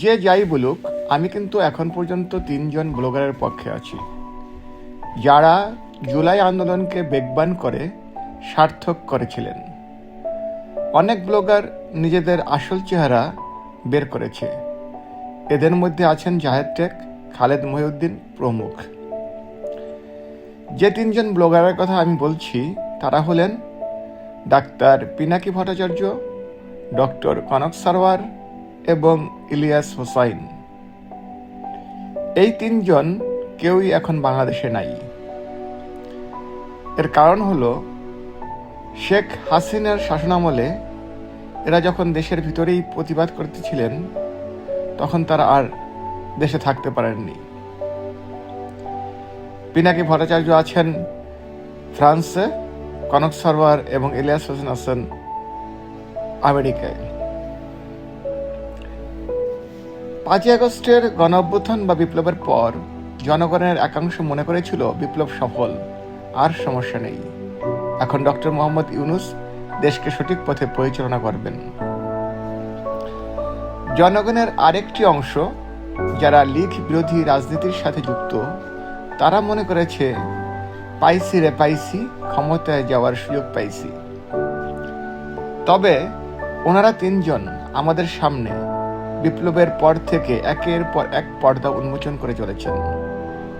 যে যাই বলুক, আমি কিন্তু এখন পর্যন্ত 3জন ব্লগারের পক্ষে আছি, যারা জুলাই আন্দোলনকে বেগবান করে সার্থক করেছিলেন। অনেক ব্লগার নিজেদের আসল চেহারা বের করেছে। এদের মধ্যে আছেন জাহেদ টেক, খালেদ মহিউদ্দিন প্রমুখ। যে 3জন ব্লগারের কথা আমি বলছি তারা হলেন ডাক্তার পিনাকি ভট্টাচার্য, ডক্টর কনক সারওয়ার এবং ইলিয়াস হোসাইন। এই 3জন কেউই এখন বাংলাদেশে নাই। এর কারণ হলো, শেখ হাসিনার শাসনামলে এরা যখন দেশের ভিতরেই প্রতিবাদ করতেছিলেন, তখন তারা আর দেশে থাকতে পারেননি। পিনাকি ভট্টাচার্য আছেন ফ্রান্সে, কনক সারওয়ার এবং ইলিয়াস হোসেন আছেন আমেরিকায়। 5ই আগস্টের গণঅভ্যুত্থান বা বিপ্লবের পর জনগণের একাংশ মনে করেছিল বিপ্লব সফল, আর সমস্যা নেই। এখন ডক্টর মোহাম্মদ ইউনূস দেশকে সঠিক পথে পরিচালনা করবেন। জনগণের আরেকটি অংশ, যারা লীগ বিরোধী রাজনীতির সাথে যুক্ত, তারা মনে করেছে পাইছি রে পাইছি, ক্ষমতায় যাওয়ার সুযোগ পাইছি। তবে ওনারা 3জন আমাদের সামনে বিপ্লবের পর থেকে একের পর এক পর্দা উন্মোচন করে চলেছেন,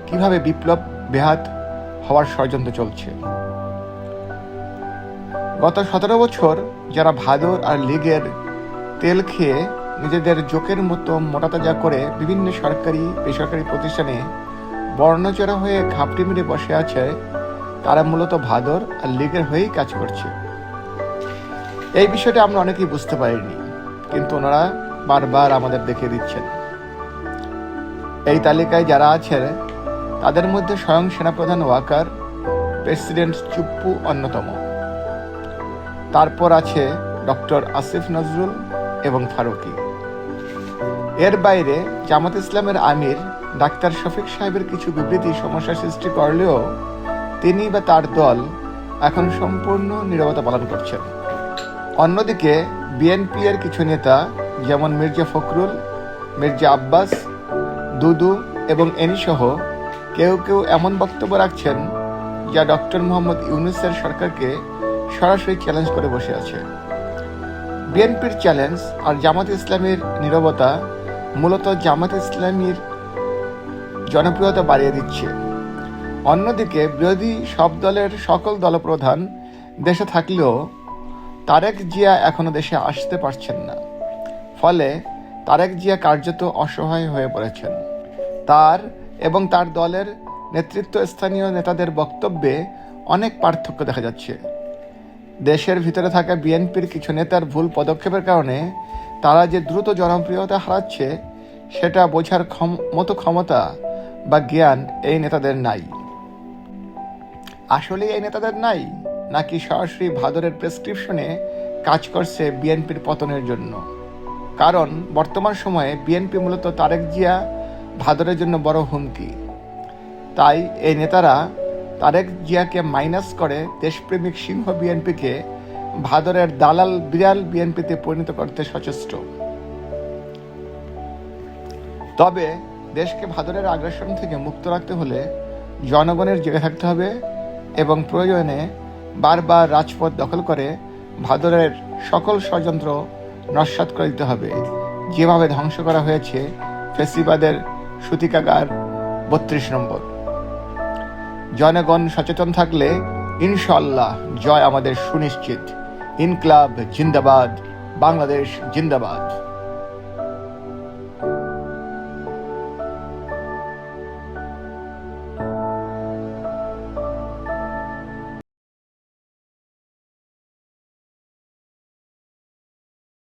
কিভাবে বিপ্লব বেহাত হওয়ার ষড়যন্ত্র চলছে। গত 17 বছর যারা ভাদর আর লীগের তেল খেয়ে নিজেদের জোকের মতো মোটাতাজা করে বিভিন্ন সরকারি বেসরকারি প্রতিষ্ঠানে বর্ণচোরা হয়ে ঘাপটি মেরে বসে আছে, তারা মূলত ভাদর আর লীগের হয়েই কাজ করছে। এই বিষয়টা আমরা অনেকেই বুঝতে পারিনি, কিন্তু ওনারা বারবার আমাদের দেখিয়ে দিচ্ছেন। এই তালিকায় যারা আছে তাদের মধ্যে স্বয়ং সেনাপ্রধান ওয়াকার, প্রেসিডেন্ট চুপ্পু অন্যতম। তারপর আছে ডক্টর আসিফ নজরুল এবং ফারুকি। এর বাইরে জামাত ইসলামের আমির ডাক্তার শফিক সাহেবের কিছু বিবৃতি সমস্যা সৃষ্টি করলেও তিনি বা তার দল এখন সম্পূর্ণ নীরবতা পালন করছেন। অন্যদিকে বিএনপি এর কিছু নেতা যেমন মির্জা ফখরুল, মির্জা আব্বাস, দুদু এবং এনি সহ কেউ কেউ এমন বক্তব্য রাখছেন যা ডক্টর মোহাম্মদ ইউনূসের সরকারকে সরাসরি চ্যালেঞ্জ করে বসে আছে। বিএনপির চ্যালেঞ্জ আর জামাত ইসলামীর নীরবতা মূলত জামাত ইসলামীর জনপ্রিয়তা বাড়িয়ে দিচ্ছে। অন্যদিকে বিরোধী সব দলের সকল দলপ্রধান দেশে থাকলেও তারেক জিয়া এখনো দেশে আসতে পারছেন না। ফলে তারেক জিয়া কার্যত অসহায় হয়ে পড়েছেন। তার এবং তার দলের নেতৃত্বস্থানীয় নেতাদের বক্তব্যে অনেক পার্থক্য দেখা যাচ্ছে। দেশের ভিতরে থাকা বিএনপির কিছু নেতার ভুল পদক্ষেপের কারণে তারা যে দ্রুত জনপ্রিয়তা হারাচ্ছে, সেটা বোঝার মতো ক্ষমতা বা জ্ঞান এই নেতাদের নাই। আসলে এই নেতাদের নাই, নাকি সরাসরি ভাদরের প্রেসক্রিপশনে কাজ করছে বিএনপির পতনের জন্য? কারণ বর্তমান সময়ে বিএনপি মূলত তারেক জিয়া ভাদরের জন্য বড় হুমকি। তাই এই নেতারা তারেক জিয়াকে মাইনাস করে দেশপ্রেমিক সিংহ বিএনপিকে ভাদরের দালাল বিড়াল বিএনপিতে পরিণত করতে সচেষ্ট। তবে দেশকে ভাদরের আগ্রাসন থেকে মুক্ত রাখতে হলে জনগণের জেগে থাকতে হবে এবং প্রয়োজনে বারবার রাজপথ দখল করে ভাদরের সকল ষড়যন্ত্র নস্যাৎ করে দিতে হবে, যেভাবে ধ্বংস করা হয়েছে ফেসিবাদের সূতিকাগার 32 নম্বর। জনগণ সচেতন থাকলে ইনশাআল্লাহ জয় আমাদের সুনিশ্চিত। ইনকলাব জিন্দাবাদ, বাংলাদেশ জিন্দাবাদ।